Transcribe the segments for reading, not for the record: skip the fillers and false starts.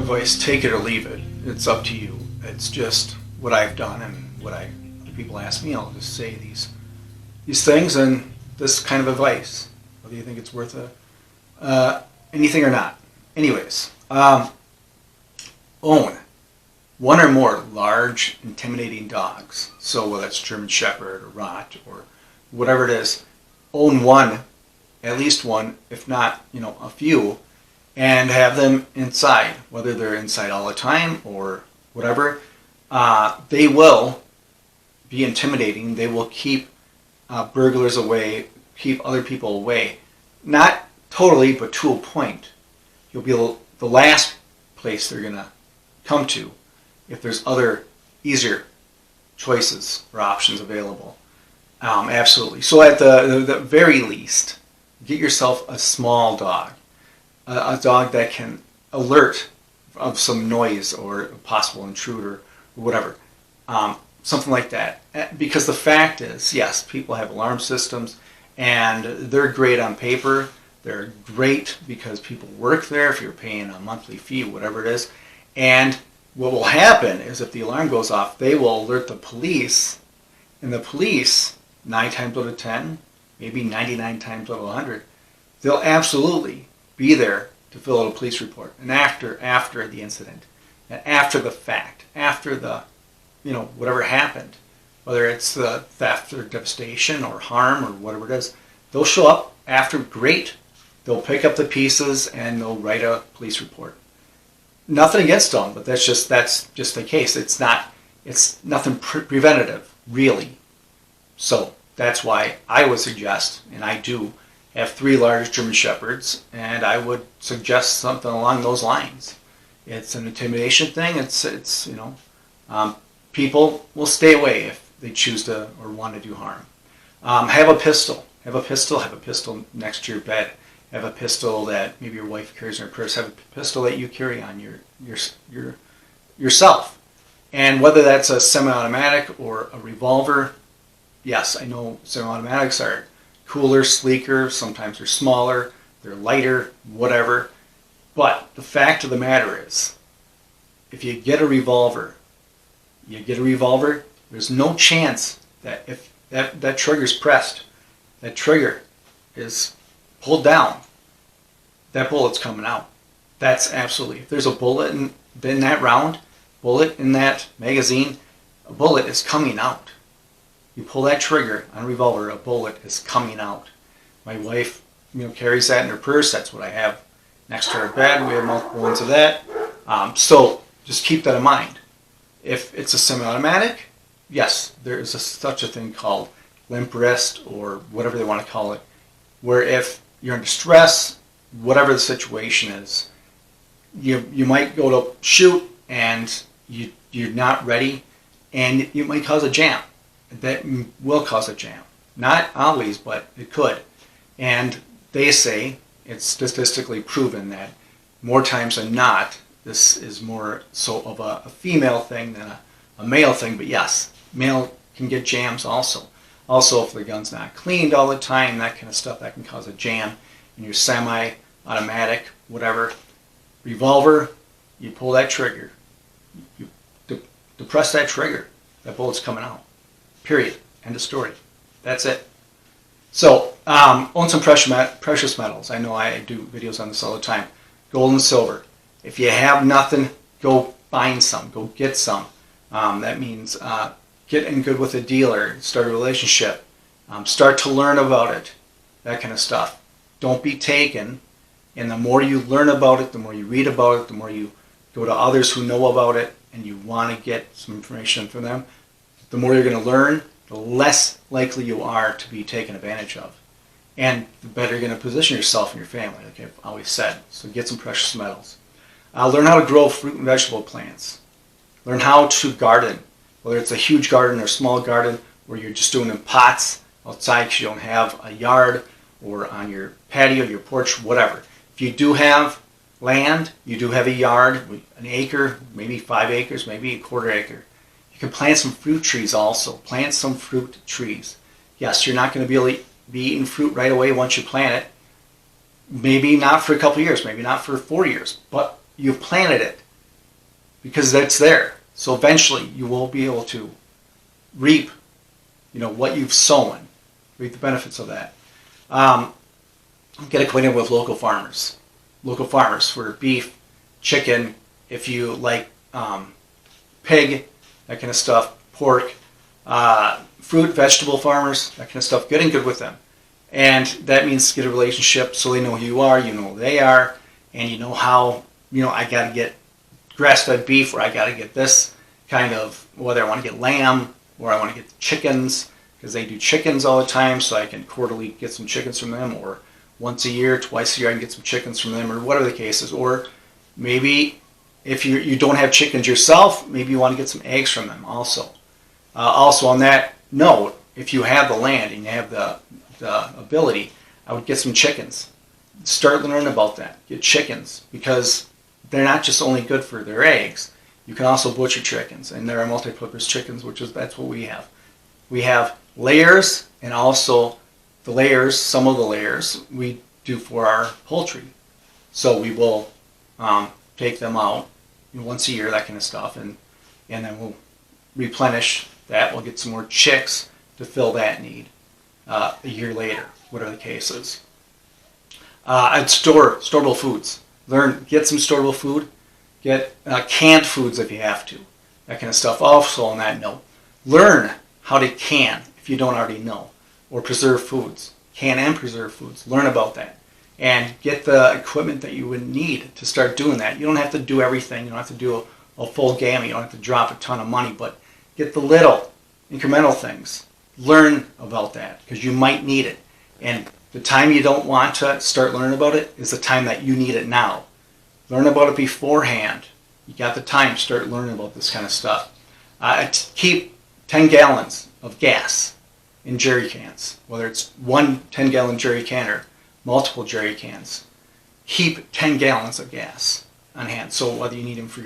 advice, take it or leave it. It's up to you. It's just what I've done and what people ask me. I'll just say these things and this kind of advice. Whether you think it's worth anything or not. Anyways, own one or more large, intimidating dogs. So whether it's German Shepherd or Rot or whatever it is, own one, at least one, if not, a few, and have them inside. Whether they're inside all the time or whatever, they will be intimidating. They will keep burglars away, keep other people away. Not totally, but to a point. You'll be the last place they're going to come to if there's other easier choices or options available. Absolutely. So at the very least, get yourself a small dog. A dog that can alert of some noise or a possible intruder or whatever. Something like that. Because the fact is, yes, people have alarm systems and they're great on paper. They're great because people work there if you're paying a monthly fee, whatever it is. And what will happen is if the alarm goes off, they will alert the police. And the police, 9 times out of 10, maybe 99 times out of 100, they'll absolutely be there to fill out a police report. And after the incident, and after the fact, after the, whatever happened, whether it's the theft or devastation or harm or whatever it is, they'll show up after. Great. They'll pick up the pieces and they'll write a police report. Nothing against them, but that's just the case. It's nothing preventative, really. So that's why I would suggest, and I do, have 3 large German Shepherds, and I would suggest something along those lines. It's an intimidation thing. It's people will stay away if they choose to or want to do harm. Have a pistol. Have a pistol next to your bed. Have a pistol that maybe your wife carries in her purse. Have a pistol that you carry on yourself. And whether that's a semi-automatic or a revolver, yes, I know semi-automatics are cooler, sleeker, sometimes they're smaller, they're lighter, whatever. But the fact of the matter is, if you get a revolver, there's no chance that if that trigger's pressed, that trigger is pulled down, that bullet's coming out. That's absolutely, if there's a bullet in that round, bullet in that magazine, a bullet is coming out. You pull that trigger on a revolver, a bullet is coming out. My wife, carries that in her purse. That's what I have next to her bed. We have multiple ones of that. So just keep that in mind. If it's a semi-automatic, yes, there is such a thing called limp wrist or whatever they want to call it, where if you're under stress, whatever the situation is, you might go to shoot and you're not ready, and you might cause a jam. That will cause a jam. Not always, but it could. And they say, it's statistically proven that more times than not, this is more so of a female thing than a male thing. But yes, male can get jams also. Also, if the gun's not cleaned all the time, that kind of stuff, that can cause a jam in your semi-automatic, whatever. Revolver, you pull that trigger. You depress that trigger. That bullet's coming out. Period. End of story. That's it. So, own some precious metals. I know I do videos on this all the time. Gold and silver. If you have nothing, go find some. Go get some. That means get in good with a dealer. Start a relationship. Start to learn about it. That kind of stuff. Don't be taken. And the more you learn about it, the more you read about it, the more you go to others who know about it and you want to get some information from them, the more you're going to learn, the less likely you are to be taken advantage of. And the better you're going to position yourself and your family, like I've always said. So get some precious metals. Learn how to grow fruit and vegetable plants. Learn how to garden, whether it's a huge garden or a small garden where you're just doing in pots outside because you don't have a yard, or on your patio, your porch, whatever. If you do have land, you do have a yard, an acre, maybe 5 acres, maybe a quarter acre. You can plant some fruit trees also. Plant some fruit trees. Yes, you're not going to be able to be eating fruit right away once you plant it. Maybe not for a couple of years, maybe not for 4 years, but you've planted it. because that's there. So eventually you will be able to reap, what you've sown, reap the benefits of that. Get acquainted with local farmers. Local farmers for beef, chicken, if you like pig, that kind of stuff, pork, fruit, vegetable farmers, that kind of stuff. Getting good with them. And that means get a relationship so they know who you are, you know who they are, and you know how, I got to get grass-fed beef, or I got to get this kind of, whether I want to get lamb, or I want to get chickens, because they do chickens all the time, so I can quarterly get some chickens from them, or once a year, twice a year, I can get some chickens from them, or whatever the case is. Or maybe if you don't have chickens yourself, maybe you want to get some eggs from them also. Also on that note, if you have the land and you have the ability, I would get some chickens. Start learning about that. Get chickens, because they're not just only good for their eggs. You can also butcher chickens, and there are multi-purpose chickens, that's what we have. We have layers, and also the layers, some of the layers we do for our poultry. So we will take them out once a year, that kind of stuff, and then we'll replenish that. We'll get some more chicks to fill that need a year later, whatever the case is. I'd storable foods. Get some storable food. Get canned foods if you have to. That kind of stuff. Also on that note, learn how to can if you don't already know, or preserve foods. Can and preserve foods. Learn about that. And get the equipment that you would need to start doing that. You don't have to do everything. You don't have to do a full gamut. You don't have to drop a ton of money, but get the little incremental things. Learn about that, because you might need it. And the time you don't want to start learning about it is the time that you need it now. Learn about it beforehand. You got the time, start learning about this kind of stuff. Keep 10 gallons of gas in jerry cans, whether it's one 10-gallon jerry can or multiple jerry cans. Keep 10 gallons of gas on hand. So whether you need them for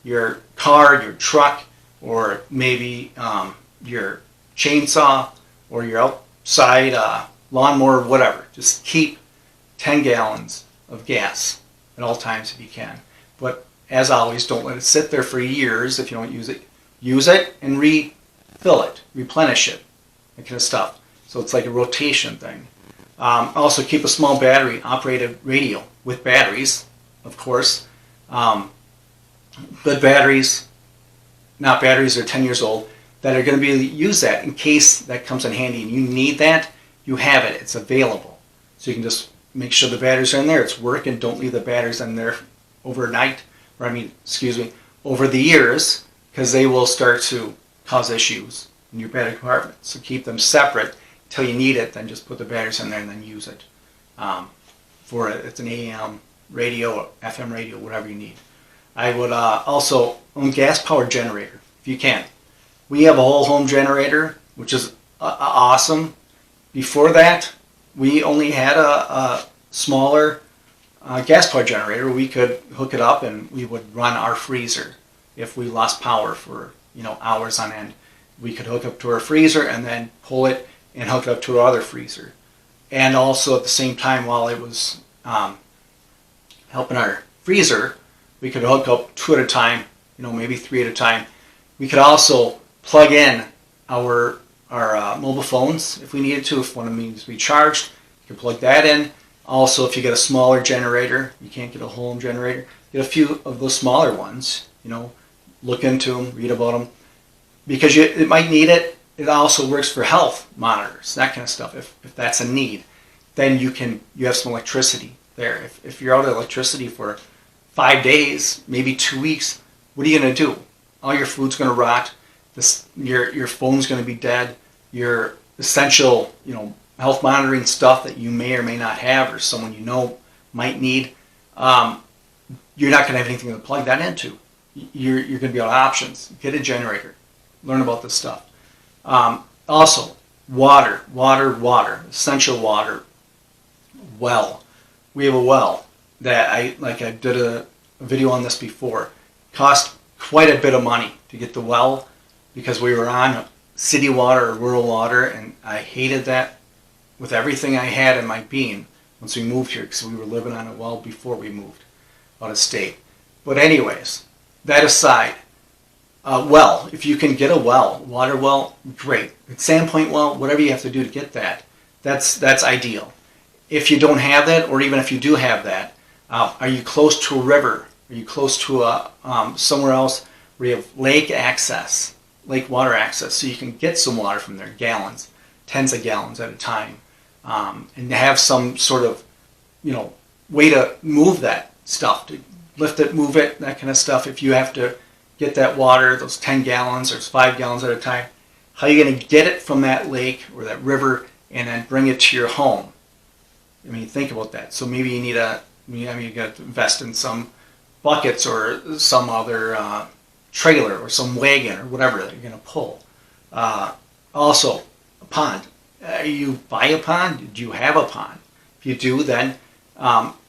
your car, your truck, or maybe your chainsaw, or your outside lawnmower, whatever. Just keep 10 gallons of gas at all times if you can. But as always, don't let it sit there for years if you don't use it. Use it and refill it, replenish it, that kind of stuff. So it's like a rotation thing. Also keep a small battery operated radio with batteries, of course. Good batteries, not batteries that are 10 years old, that are going to use that in case that comes in handy and you need that. You have it. It's available. So you can just make sure the batteries are in there. It's working. Don't leave the batteries in there overnight, over the years, because they will start to cause issues in your battery compartment. So keep them separate until you need it. Then just put the batteries in there and then use it. It's an AM radio, or FM radio, whatever you need. I would also own a gas-powered generator if you can. We have a whole home generator, which is awesome. Before that, we only had a smaller gas-powered generator. We could hook it up and we would run our freezer if we lost power for hours on end. We could hook up to our freezer and then pull it and hook it up to our other freezer. And also at the same time, while it was helping our freezer, we could hook up 2 at a time, maybe 3 at a time. We could also plug in our mobile phones if we needed to. If one of them needs to be charged, you can plug that in. Also, if you get a smaller generator, you can't get a home generator, get a few of those smaller ones. Look into them, read about them, because it might need it. It also works for health monitors, that kind of stuff. If that's a need, then you have some electricity there. If you're out of electricity for 5 days, maybe 2 weeks, what are you going to do? All your food's going to rot. Your phone's going to be dead. Your essential, health monitoring stuff that you may or may not have, or someone might need, you're not going to have anything to plug that into. You're going to be out of options. Get a generator. Learn about this stuff. Also, water, essential water. Well, we have a well that I did a video on this before. Cost quite a bit of money to get the well, because we were on city water or rural water, and I hated that with everything I had in my being once we moved here, because we were living on a well before we moved out of state. But anyways, that aside, well, if you can get a well, water well, great. Sandpoint well, whatever you have to do to get that, that's ideal. If you don't have that, or even if you do have that, are you close to a river? Are you close to somewhere else where you have lake access, lake water access, so you can get some water from there, gallons, tens of gallons at a time, and have some sort of, way to move that stuff, to lift it, move it, that kind of stuff. If you have to get that water, those 10 gallons or 5 gallons at a time, how are you going to get it from that lake or that river and then bring it to your home? I mean, think about that. So maybe you you got to invest in some buckets or some other trailer or some wagon or whatever that you're going to pull. Also, a pond. You buy a pond? Do you have a pond? If you do, then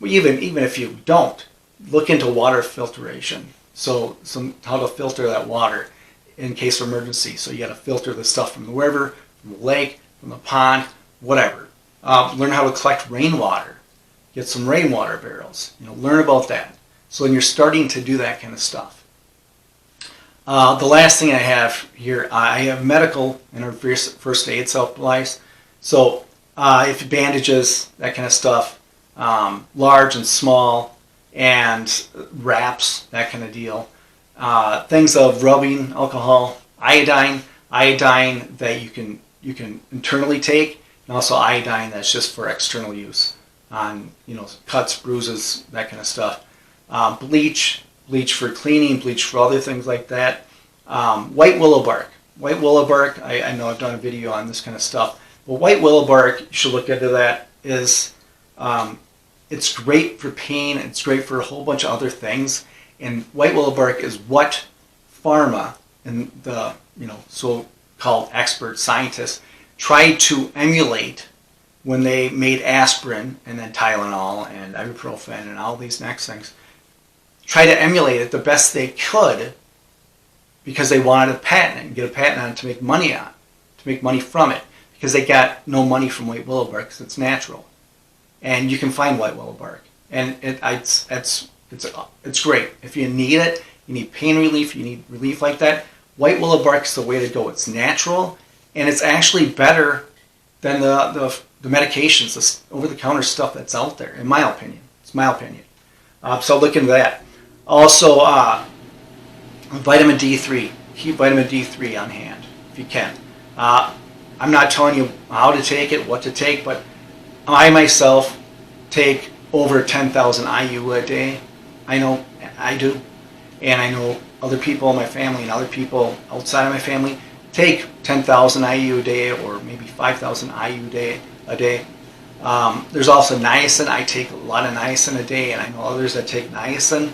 even if you don't, look into water filtration. So how to filter that water in case of emergency. So you got to filter the stuff from the river, from the lake, from the pond, whatever. Learn how to collect rainwater. Get some rainwater barrels. Learn about that. So when you're starting to do that kind of stuff. The last thing I have here, I have medical and our first aid supplies. So if bandages, that kind of stuff, large and small, and wraps, that kind of deal. Things of rubbing alcohol, iodine that you can internally take, and also iodine that's just for external use on cuts, bruises, that kind of stuff. Bleach for cleaning, bleach for other things like that. White willow bark. White willow bark, I know I've done a video on this kind of stuff, but white willow bark, you should look into that, is it's great for pain, it's great for a whole bunch of other things, and white willow bark is what pharma and the so-called expert scientists tried to emulate when they made aspirin and then Tylenol and ibuprofen and all these next things. Try to emulate it the best they could because they wanted a patent and get a patent on it to make money on, to make money from it, because they got no money from white willow bark because it's natural. And you can find white willow bark, and it's great. If you need it, you need pain relief, you need relief like that, white willow bark is the way to go. It's natural, and it's actually better than the medications, the over-the-counter stuff that's out there, in my opinion. It's my opinion. So look into that. Also, vitamin D3. Keep vitamin D3 on hand if you can. I'm not telling you how to take it, what to take, but I myself take over 10,000 IU a day. I know I do, and I know other people in my family and other people outside of my family take 10,000 IU a day or maybe 5,000 IU a day. There's also niacin. I take a lot of niacin a day, and I know others that take niacin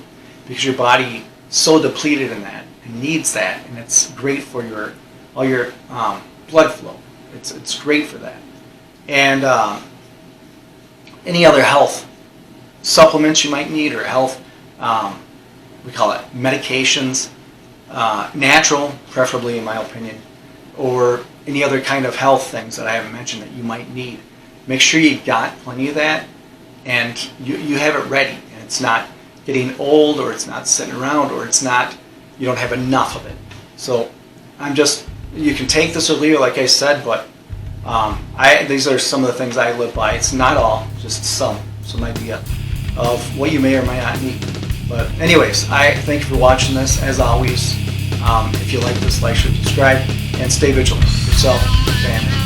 because your body is so depleted in that and needs that, and it's great for all your blood flow. It's great for that. And any other health supplements you might need, or health, we call it medications, natural, preferably in my opinion, or any other kind of health things that I haven't mentioned that you might need. Make sure you got plenty of that, and you have it ready, and it's not getting old, or it's not sitting around, or you don't have enough of it. So you can take this or leave it, like I said, but these are some of the things I live by. It's not all, just some idea of what you may or may not need. But anyways, I thank you for watching this. As always, if you like this, like, share, subscribe, and stay vigilant. Yourself, family.